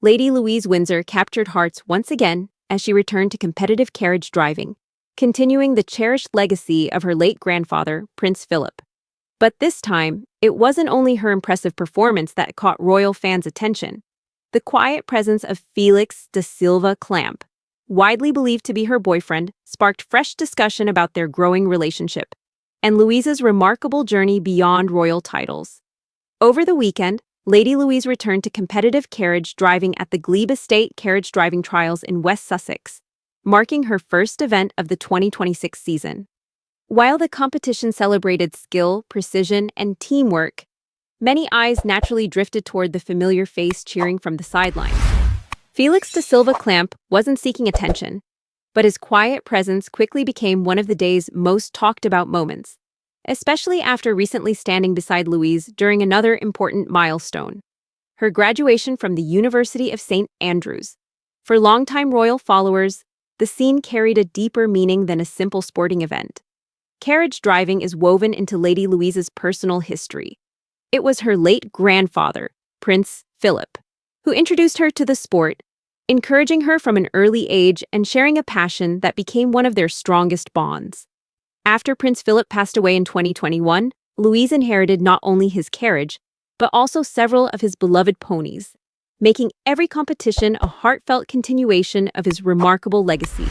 Lady Louise Windsor captured hearts once again as she returned to competitive carriage driving, continuing the cherished legacy of her late grandfather, Prince Philip. But this time, it wasn't only her impressive performance that caught royal fans' attention. The quiet presence of Felix da Silva-Clamp, widely believed to be her boyfriend, sparked fresh discussion about their growing relationship and Louise's remarkable journey beyond royal titles. Over the weekend, Lady Louise returned to competitive carriage driving at the Glebe Estate Carriage Driving Trials in West Sussex, marking her first event of the 2026 season. While the competition celebrated skill, precision, and teamwork, many eyes naturally drifted toward the familiar face cheering from the sidelines. Felix da Silva-Clamp wasn't seeking attention, but his quiet presence quickly became one of the day's most talked-about moments, especially after recently standing beside Louise during another important milestone, her graduation from the University of St. Andrews. For longtime royal followers, the scene carried a deeper meaning than a simple sporting event. Carriage driving is woven into Lady Louise's personal history. It was her late grandfather, Prince Philip, who introduced her to the sport, encouraging her from an early age and sharing a passion that became one of their strongest bonds. After Prince Philip passed away in 2021, Louise inherited not only his carriage, but also several of his beloved ponies, making every competition a heartfelt continuation of his remarkable legacy.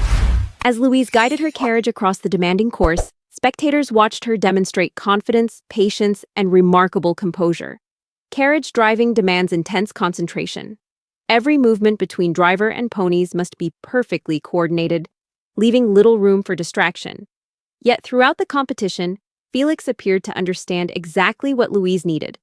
As Louise guided her carriage across the demanding course, spectators watched her demonstrate confidence, patience, and remarkable composure. Carriage driving demands intense concentration. Every movement between driver and ponies must be perfectly coordinated, leaving little room for distraction. Yet throughout the competition, Felix appeared to understand exactly what Louise needed.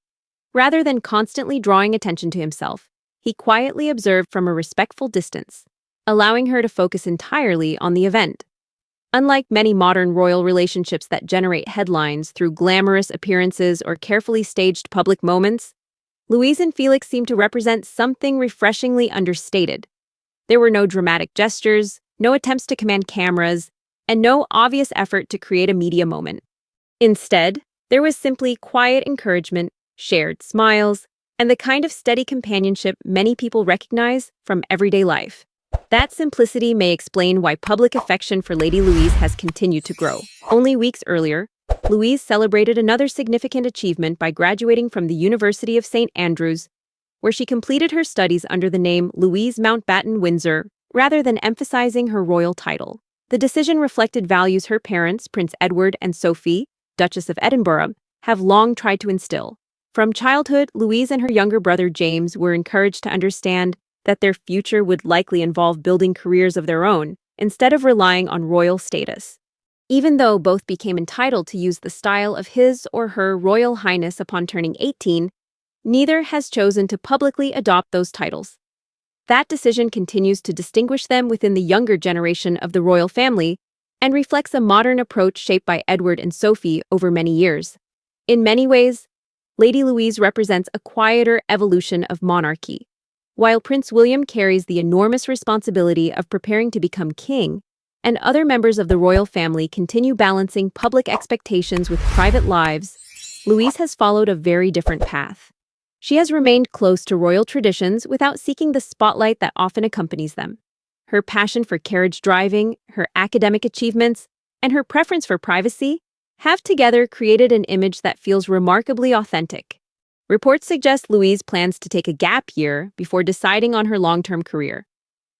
Rather than constantly drawing attention to himself, he quietly observed from a respectful distance, allowing her to focus entirely on the event. Unlike many modern royal relationships that generate headlines through glamorous appearances or carefully staged public moments, Louise and Felix seemed to represent something refreshingly understated. There were no dramatic gestures, no attempts to command cameras, and no obvious effort to create a media moment. Instead, there was simply quiet encouragement, shared smiles, and the kind of steady companionship many people recognize from everyday life. That simplicity may explain why public affection for Lady Louise has continued to grow. Only weeks earlier, Louise celebrated another significant achievement by graduating from the University of St. Andrews, where she completed her studies under the name Louise Mountbatten Windsor, rather than emphasizing her royal title. The decision reflected values her parents, Prince Edward and Sophie, Duchess of Edinburgh, have long tried to instill. From childhood, Louise and her younger brother James were encouraged to understand that their future would likely involve building careers of their own, instead of relying on royal status. Even though both became entitled to use the style of His or Her Royal Highness upon turning 18, neither has chosen to publicly adopt those titles. That decision continues to distinguish them within the younger generation of the royal family and reflects a modern approach shaped by Edward and Sophie over many years. In many ways, Lady Louise represents a quieter evolution of monarchy. While Prince William carries the enormous responsibility of preparing to become king, and other members of the royal family continue balancing public expectations with private lives, Louise has followed a very different path. She has remained close to royal traditions without seeking the spotlight that often accompanies them. Her passion for carriage driving, her academic achievements, and her preference for privacy have together created an image that feels remarkably authentic. Reports suggest Louise plans to take a gap year before deciding on her long-term career.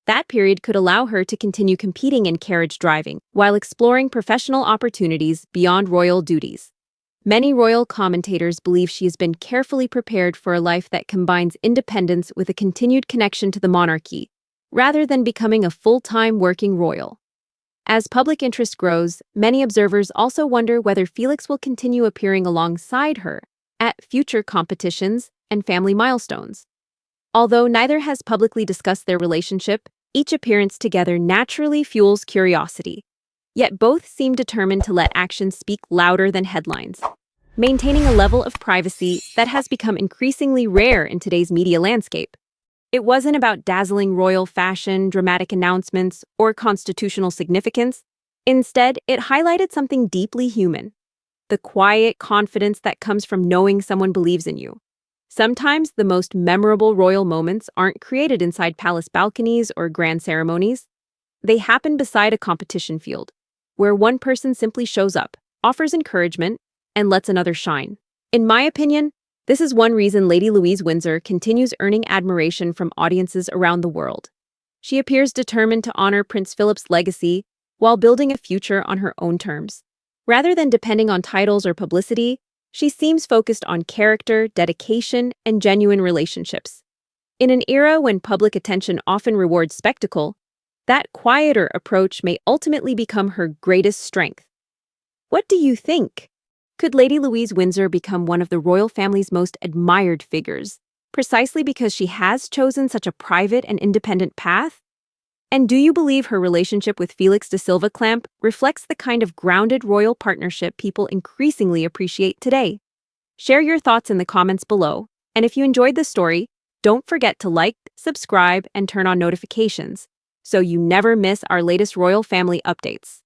That period could allow her to continue competing in carriage driving while exploring professional opportunities beyond royal duties. Many royal commentators believe she has been carefully prepared for a life that combines independence with a continued connection to the monarchy, rather than becoming a full-time working royal. As public interest grows, many observers also wonder whether Felix will continue appearing alongside her at future competitions and family milestones. Although neither has publicly discussed their relationship, each appearance together naturally fuels curiosity. Yet both seem determined to let actions speak louder than headlines, maintaining a level of privacy that has become increasingly rare in today's media landscape. It wasn't about dazzling royal fashion, dramatic announcements, or constitutional significance. Instead, it highlighted something deeply human: the quiet confidence that comes from knowing someone believes in you. Sometimes the most memorable royal moments aren't created inside palace balconies or grand ceremonies. They happen beside a competition field, where one person simply shows up, offers encouragement, and lets another shine. In my opinion, this is one reason Lady Louise Windsor continues earning admiration from audiences around the world. She appears determined to honor Prince Philip's legacy while building a future on her own terms. Rather than depending on titles or publicity, she seems focused on character, dedication, and genuine relationships. In an era when public attention often rewards spectacle, that quieter approach may ultimately become her greatest strength. What do you think? Could Lady Louise Windsor become one of the royal family's most admired figures, precisely because she has chosen such a private and independent path? And do you believe her relationship with Felix da Silva-Clamp reflects the kind of grounded royal partnership people increasingly appreciate today? Share your thoughts in the comments below, and if you enjoyed this story, don't forget to like, subscribe, and turn on notifications so you never miss our latest royal family updates.